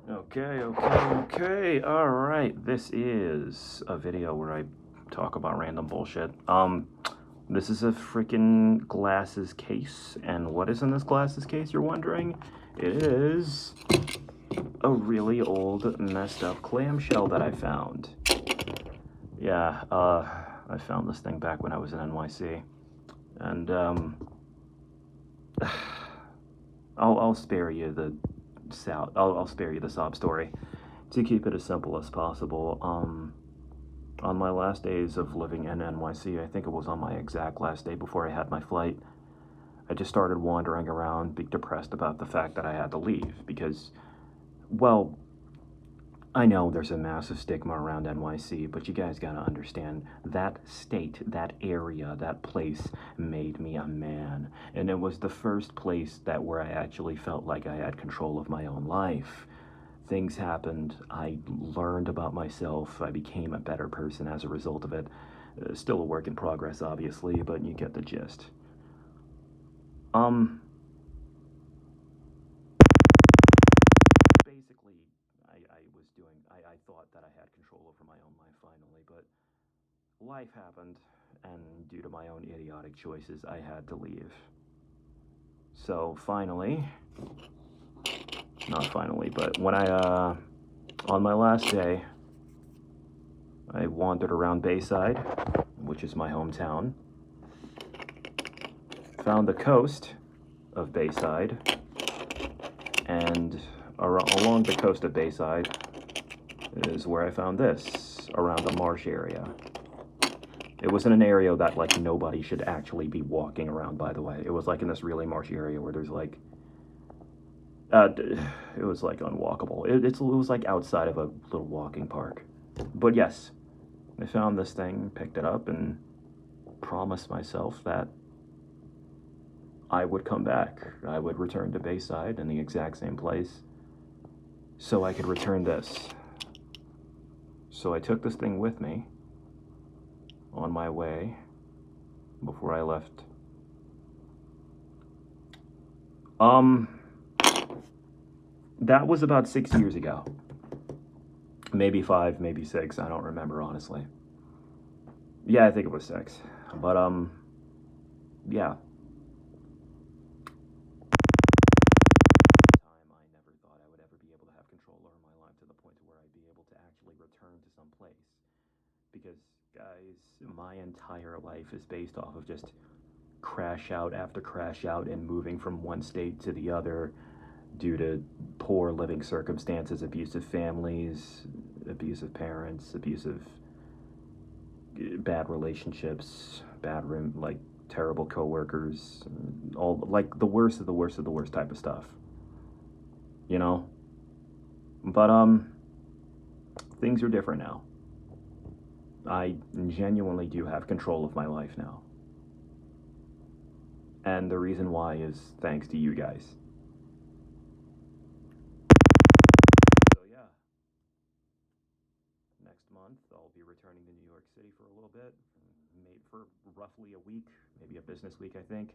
Okay. All right. This is a video where I talk about random bullshit. This is a freaking glasses case, and what is in this glasses case, you're wondering? It is a really old, messed up clamshell that I found. Yeah, I found this thing back when I was in NYC, and I'll spare you the I'll spare you the sob story to keep it as simple as possible. On my last days of living in NYC, I think it was on my exact last day before I had my flight, I just started wandering around, being depressed about the fact that I had to leave because, well, I know there's a massive stigma around NYC, but you guys gotta understand that state, that area, that place made me a man. And it was the first place that where I actually felt like I had control of my own life. Things happened, I learned about myself, I became a better person as a result of it. Still a work in progress, obviously, but you get the gist. Um, Basically, I was doing, I thought that I had control over my own life finally, but life happened, and due to my own idiotic choices, I had to leave. So finally, not finally, but when on my last day, I wandered around Bayside, which is my hometown, found the coast of Bayside, and along the coast of Bayside is where I found this, around the marsh area. It was in an area that, like, nobody should actually be walking around, by the way. It was, like, in this really marshy area where there's, like, uh, it was, like, unwalkable. It was, like, outside of a little walking park. But yes, I found this thing, picked it up, and promised myself that I would come back. I would return to Bayside in the exact same place so I could return this. So I took this thing with me on my way before I left. Um, that was about 6 years ago. Maybe 5, maybe 6. I don't remember, honestly. Yeah, I think it was 6. But, yeah. Time, I never thought I would ever be able to have control over my life to the point where I'd be able to actually return to some place. Because, guys, my entire life is based off of just crash out after crash out and moving from one state to the other due to poor living circumstances, abusive families, abusive parents, abusive, bad relationships, bad room, like terrible coworkers, all like the worst of the worst of the worst type of stuff, you know. But things are different now. I genuinely do have control of my life now. And the reason why is thanks to you guys. So, yeah, next month I'll be returning to New York City for a little bit, maybe for roughly a week, maybe a business week, I think,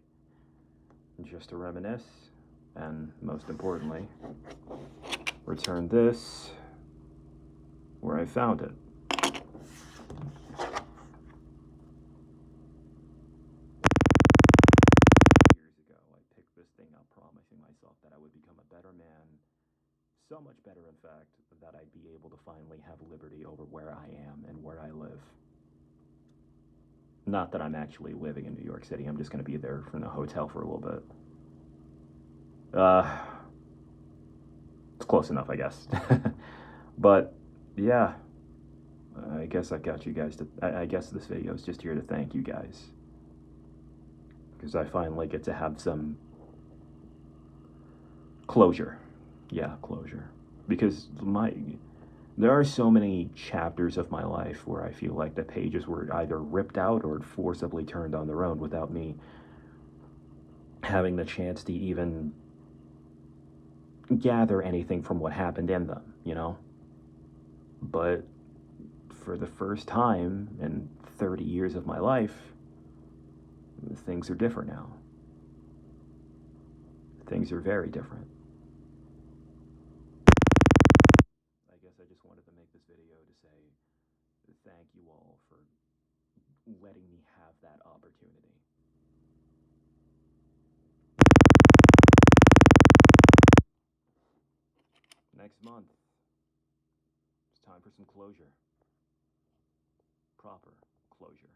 just to reminisce, and most importantly, return this where I found it. Years ago, I picked this thing up, promising myself that I would become a better man. So much better, in fact, that I'd be able to finally have liberty over where I am and where I live. Not that I'm actually living in New York City, I'm just going to be there from the hotel for a little bit. It's close enough, I guess. But, yeah, I guess I got you guys to. I guess this video is just here to thank you guys. Because I finally get to have some closure. Yeah, closure. Because there are so many chapters of my life where I feel like the pages were either ripped out or forcibly turned on their own without me having the chance to even gather anything from what happened in them, you know? But for the first time in 30 years of my life, things are different now. Things are very different. just wanted to make this video to say thank you all for letting me have that opportunity. Next month, it's time for some closure. Proper closure.